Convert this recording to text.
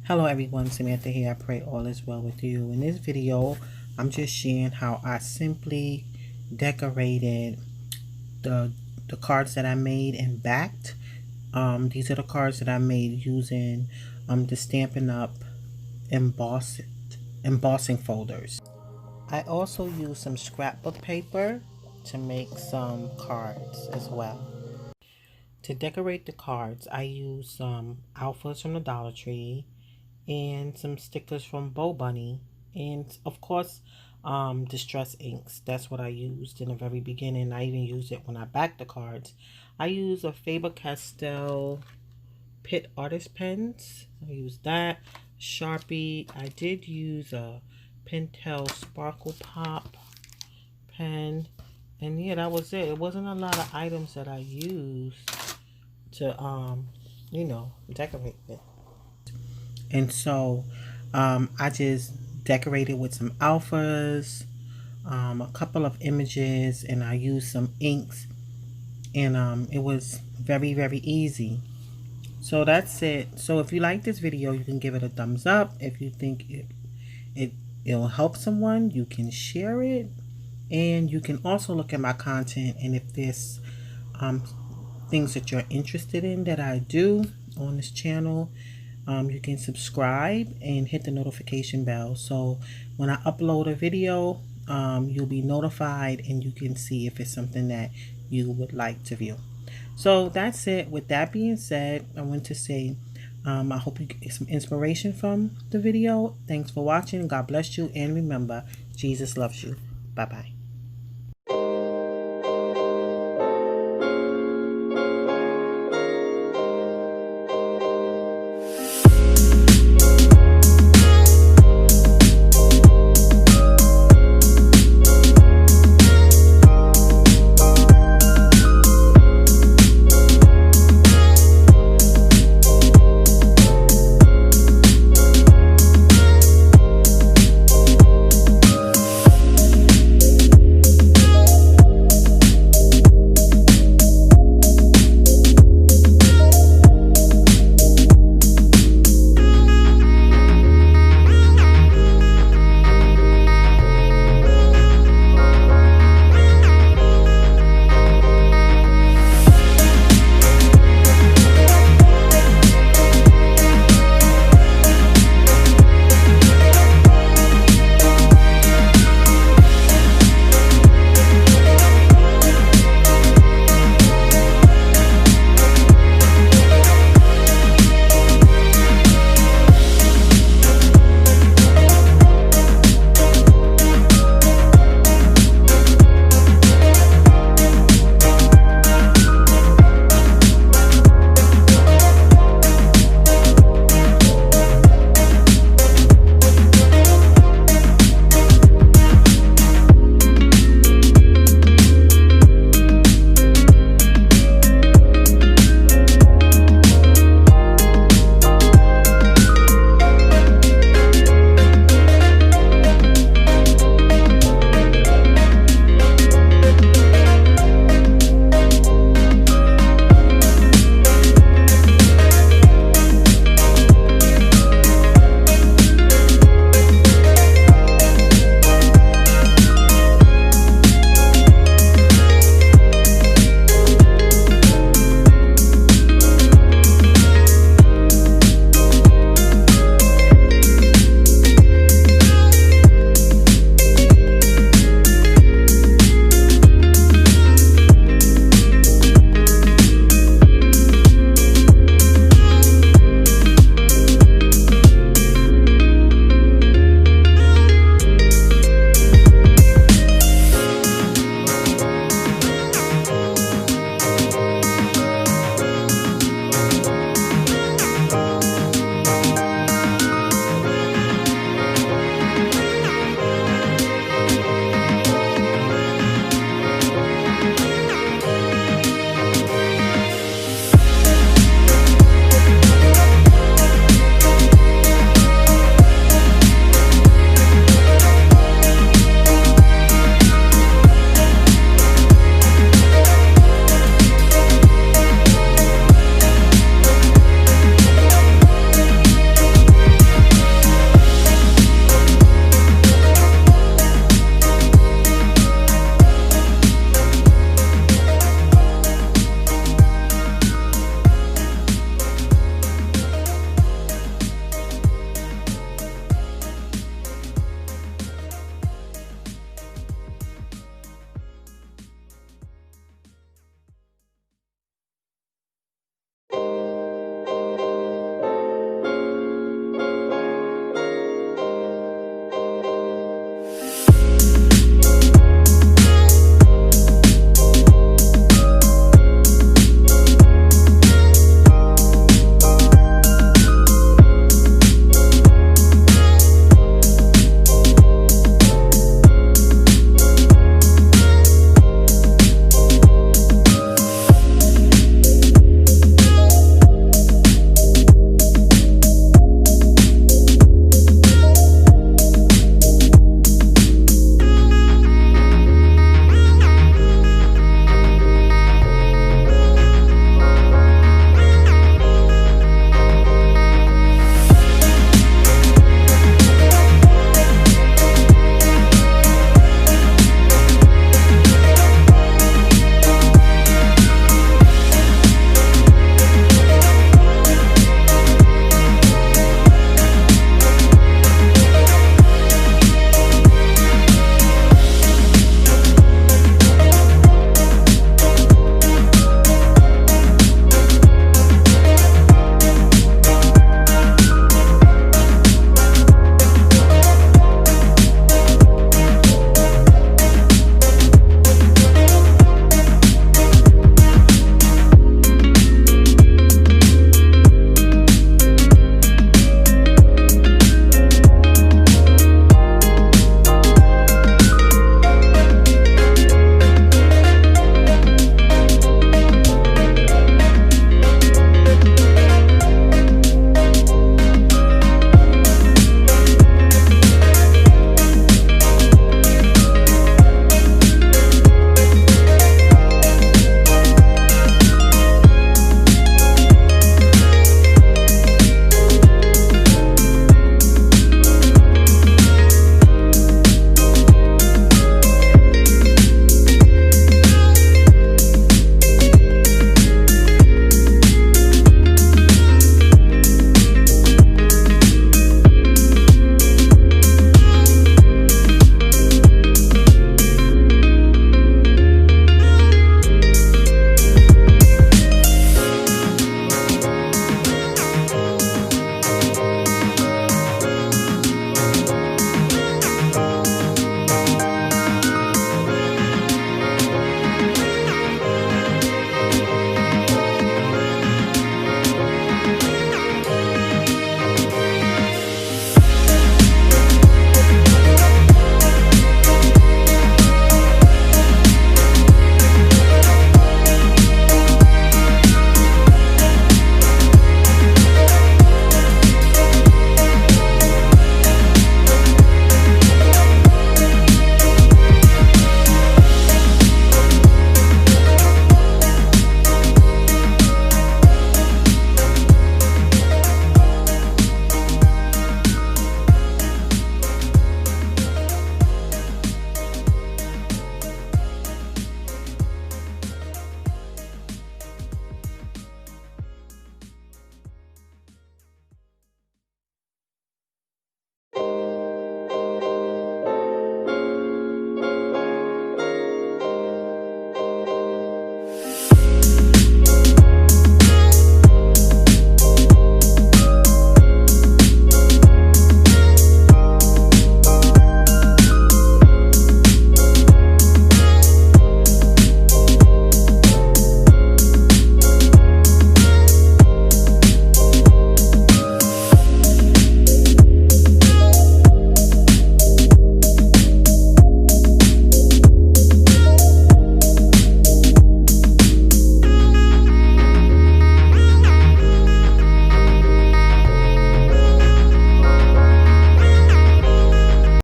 Hello everyone, Samantha here. I pray all is well with you. In this video, I'm just sharing how I simply decorated the cards that I made and backed. These are the cards that I made using the Stampin Up Embossing folders. I also used some scrapbook paper to make some cards as well. To decorate the cards, I used some alphas from the Dollar Tree and some stickers from Bow Bunny, and of course distress inks. That's what I used in the very beginning. I even used it when I backed the cards. I used a Faber-Castell Pitt artist pens. I used that. Sharpie. I did use a Pentel Sparkle Pop pen, and yeah, that was it. It wasn't a lot of items that I used to decorate with. And so I just decorated with some alphas, a couple of images, and I used some inks, and it was very, very easy. So that's it. So if you like this video, you can give it a thumbs up. If you think it'll help someone, you can share it, and you can also look at my content, and if there's things that you're interested in that I do on this channel, you can subscribe and hit the notification bell, so when I upload a video, you'll be notified and you can see if it's something that you would like to view. So that's it. With that being said, I want to say I hope you get some inspiration from the video. Thanks for watching. God bless you, and remember, Jesus loves you. Bye bye.